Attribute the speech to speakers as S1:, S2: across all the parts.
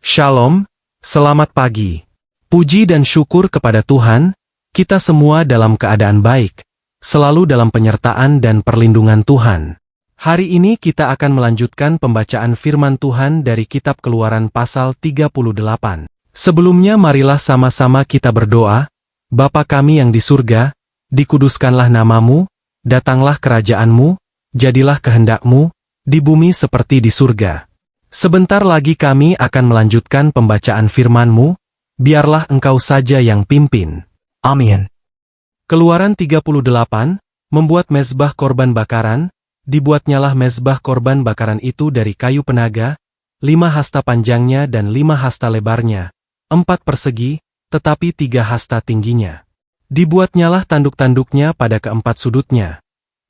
S1: Shalom, selamat pagi. Puji dan syukur kepada Tuhan, kita semua dalam keadaan baik, selalu dalam penyertaan dan perlindungan Tuhan. Hari ini kita akan melanjutkan pembacaan firman Tuhan dari kitab Keluaran pasal 38. Sebelumnya marilah sama-sama kita berdoa. Bapa kami yang di surga, dikuduskanlah namamu, datanglah kerajaanmu, jadilah kehendak-mu, di bumi seperti di surga. Sebentar lagi kami akan melanjutkan pembacaan firman-Mu, biarlah Engkau saja yang pimpin. Amin. Keluaran 38, membuat mezbah korban bakaran, dibuatnyalah mezbah korban bakaran itu dari kayu penaga, 5 hasta panjangnya dan 5 hasta lebarnya, 4 persegi, tetapi 3 hasta tingginya. Dibuatnyalah tanduk-tanduknya pada keempat sudutnya.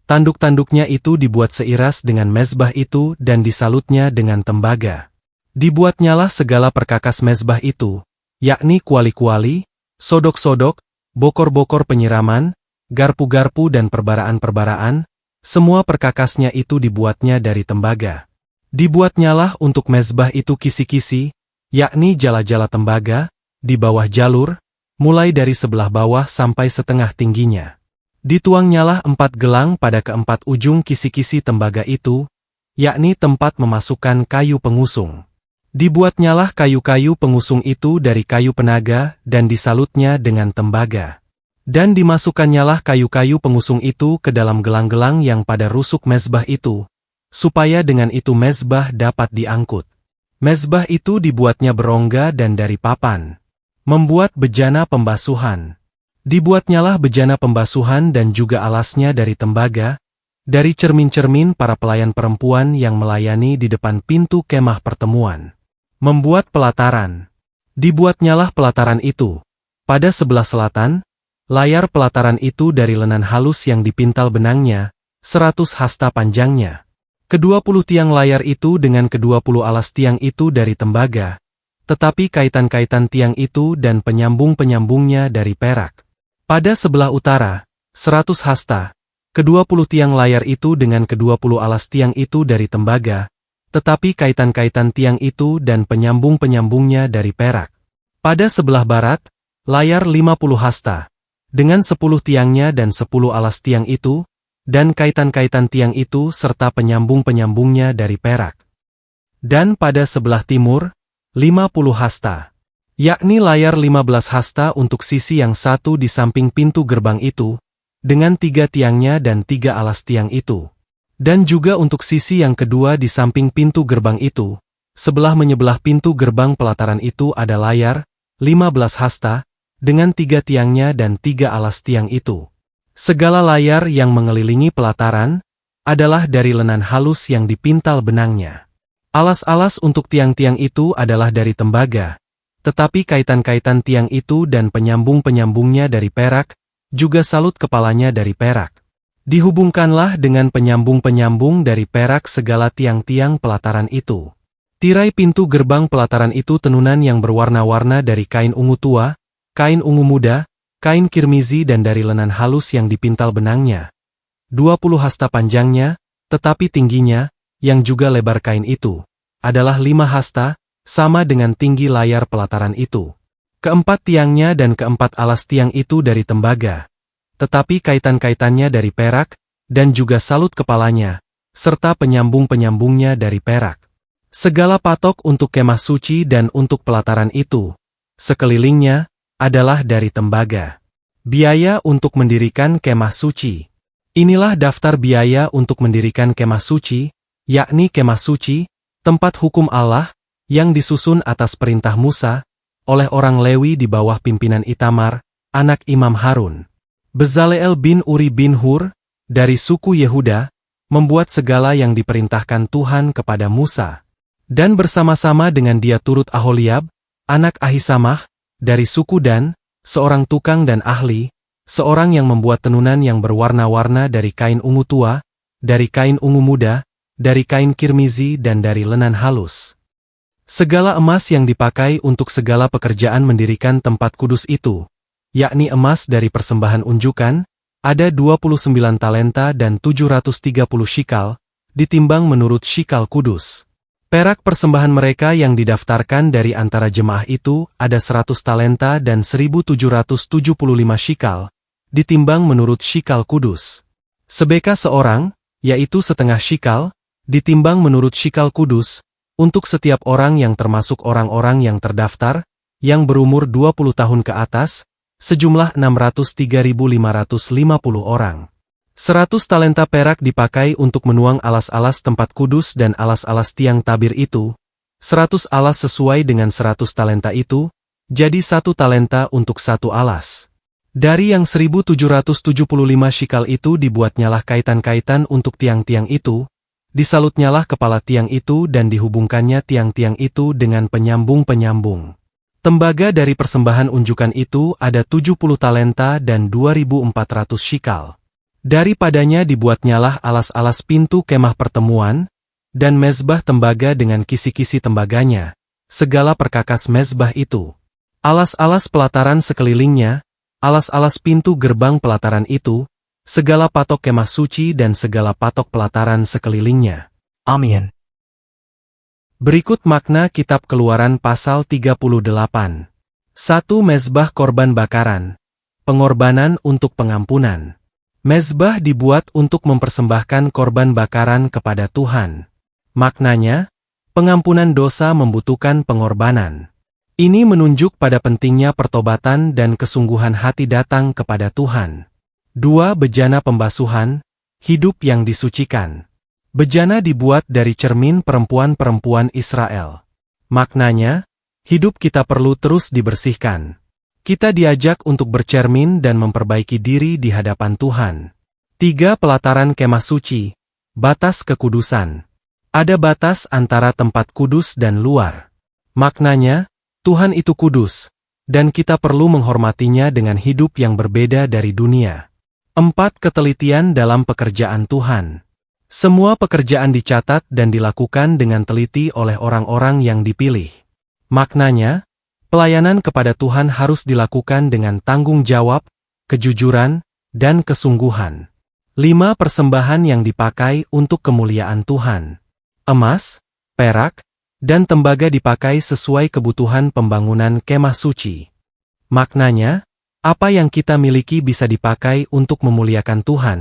S1: Tanduk-tanduknya itu dibuat seiras dengan mezbah itu dan disalutnya dengan tembaga. Dibuatnyalah segala perkakas mezbah itu, yakni kuali-kuali, sodok-sodok, bokor-bokor penyiraman, garpu-garpu dan perbaraan-perbaraan, semua perkakasnya itu dibuatnya dari tembaga. Dibuatnyalah untuk mezbah itu kisi-kisi, yakni jala-jala tembaga, di bawah jalur, mulai dari sebelah bawah sampai setengah tingginya. Dituangnyalah 4 gelang pada keempat ujung kisi-kisi tembaga itu, yakni tempat memasukkan kayu pengusung. Dibuatnyalah kayu-kayu pengusung itu dari kayu penaga dan disalutnya dengan tembaga. Dan dimasukannyalah kayu-kayu pengusung itu ke dalam gelang-gelang yang pada rusuk mezbah itu, supaya dengan itu mezbah dapat diangkut. Mezbah itu dibuatnya berongga dan dari papan. Membuat bejana pembasuhan. Dibuatnyalah bejana pembasuhan dan juga alasnya dari tembaga, dari cermin-cermin para pelayan perempuan yang melayani di depan pintu kemah pertemuan. Membuat pelataran. Dibuatnyalah pelataran itu. Pada sebelah selatan, layar pelataran itu dari lenan halus yang dipintal benangnya, 100 hasta panjangnya. Ke-20 tiang layar itu dengan ke-20 alas tiang itu dari tembaga, tetapi kaitan-kaitan tiang itu dan penyambung-penyambungnya dari perak. Pada sebelah utara, 100 hasta, ke-20 tiang layar itu dengan ke-20 alas tiang itu dari tembaga, tetapi kaitan-kaitan tiang itu dan penyambung-penyambungnya dari perak. Pada sebelah barat, layar 50 hasta, dengan 10 tiangnya dan 10 alas tiang itu, dan kaitan-kaitan tiang itu serta penyambung-penyambungnya dari perak. Dan pada sebelah timur, 50 hasta. Yakni layar 15 hasta untuk sisi yang satu di samping pintu gerbang itu, dengan 3 tiangnya dan 3 alas tiang itu. Dan juga untuk sisi yang kedua di samping pintu gerbang itu, sebelah menyebelah pintu gerbang pelataran itu ada layar, 15 hasta, dengan 3 tiangnya dan 3 alas tiang itu. Segala layar yang mengelilingi pelataran, adalah dari lenan halus yang dipintal benangnya. Alas-alas untuk tiang-tiang itu adalah dari tembaga, tetapi kaitan-kaitan tiang itu dan penyambung-penyambungnya dari perak, juga salut kepalanya dari perak. Dihubungkanlah dengan penyambung-penyambung dari perak segala tiang-tiang pelataran itu. Tirai pintu gerbang pelataran itu tenunan yang berwarna-warna dari kain ungu tua, kain ungu muda, kain kirmizi dan dari lenan halus yang dipintal benangnya. 20 hasta panjangnya, tetapi tingginya, yang juga lebar kain itu, adalah 5 hasta, sama dengan tinggi layar pelataran itu. Keempat tiangnya dan keempat alas tiang itu dari tembaga, tetapi kaitan-kaitannya dari perak, dan juga salut kepalanya, serta penyambung-penyambungnya dari perak. Segala patok untuk kemah suci dan untuk pelataran itu, sekelilingnya, adalah dari tembaga. Biaya untuk mendirikan kemah suci. Inilah daftar biaya untuk mendirikan kemah suci, yakni kemah suci, tempat hukum Allah, yang disusun atas perintah Musa, oleh orang Lewi di bawah pimpinan Itamar, anak Imam Harun. Bezaleel bin Uri bin Hur, dari suku Yehuda, membuat segala yang diperintahkan Tuhan kepada Musa. Dan bersama-sama dengan dia turut Aholiab, anak Ahisamah, dari suku Dan, seorang tukang dan ahli, seorang yang membuat tenunan yang berwarna-warna dari kain ungu tua, dari kain ungu muda, dari kain kirmizi dan dari lenan halus. Segala emas yang dipakai untuk segala pekerjaan mendirikan tempat kudus itu, yakni emas dari persembahan unjukan, ada 29 talenta dan 730 shikal, ditimbang menurut shikal kudus. Perak persembahan mereka yang didaftarkan dari antara jemaah itu ada 100 talenta dan 1.775 shikal, ditimbang menurut shikal kudus. Sebeka seorang, yaitu setengah shikal, ditimbang menurut shikal kudus, untuk setiap orang yang termasuk orang-orang yang terdaftar, yang berumur 20 tahun ke atas, sejumlah 603.550 orang. 100 talenta perak dipakai untuk menuang alas-alas tempat kudus dan alas-alas tiang tabir itu. 100 alas sesuai dengan 100 talenta itu, jadi 1 talenta untuk 1 alas. Dari yang 1.775 shikal itu dibuatnyalah kaitan-kaitan untuk tiang-tiang itu, disalutnyalah kepala tiang itu dan dihubungkannya tiang-tiang itu dengan penyambung-penyambung. Tembaga dari persembahan unjukan itu ada 70 talenta dan 2.400 shikal. Daripadanya dibuatnyalah alas-alas pintu kemah pertemuan, dan mezbah tembaga dengan kisi-kisi tembaganya, segala perkakas mezbah itu. Alas-alas pelataran sekelilingnya, alas-alas pintu gerbang pelataran itu, segala patok kemah suci dan segala patok pelataran sekelilingnya.
S2: Amin.
S1: Berikut makna Kitab Keluaran pasal 38. 1. Mezbah korban bakaran. Pengorbanan untuk pengampunan. Mezbah dibuat untuk mempersembahkan korban bakaran kepada Tuhan. Maknanya, pengampunan dosa membutuhkan pengorbanan. Ini menunjuk pada pentingnya pertobatan dan kesungguhan hati datang kepada Tuhan. 2. Bejana pembasuhan, hidup yang disucikan. Bejana dibuat dari cermin perempuan-perempuan Israel. Maknanya, hidup kita perlu terus dibersihkan. Kita diajak untuk bercermin dan memperbaiki diri di hadapan Tuhan. 3. Pelataran kemah suci, batas kekudusan. Ada batas antara tempat kudus dan luar. Maknanya, Tuhan itu kudus, dan kita perlu menghormatinya dengan hidup yang berbeda dari dunia. 4. Ketelitian dalam pekerjaan Tuhan. Semua pekerjaan dicatat dan dilakukan dengan teliti oleh orang-orang yang dipilih. Maknanya, pelayanan kepada Tuhan harus dilakukan dengan tanggung jawab, kejujuran, dan kesungguhan. 5. Persembahan yang dipakai untuk kemuliaan Tuhan. Emas, perak, dan tembaga dipakai sesuai kebutuhan pembangunan kemah suci. Maknanya, apa yang kita miliki bisa dipakai untuk memuliakan Tuhan,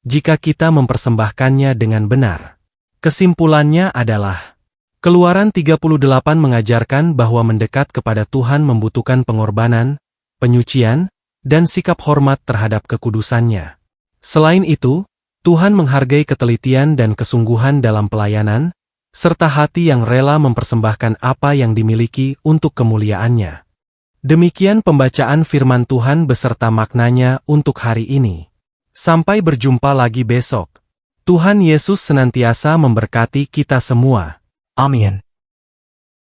S1: jika kita mempersembahkannya dengan benar. Kesimpulannya adalah, Keluaran 38 mengajarkan bahwa mendekat kepada Tuhan membutuhkan pengorbanan, penyucian, dan sikap hormat terhadap kekudusannya. Selain itu, Tuhan menghargai ketelitian dan kesungguhan dalam pelayanan, serta hati yang rela mempersembahkan apa yang dimiliki untuk kemuliaannya. Demikian pembacaan firman Tuhan beserta maknanya untuk hari ini. Sampai berjumpa lagi besok. Tuhan Yesus senantiasa memberkati kita semua.
S2: Amin.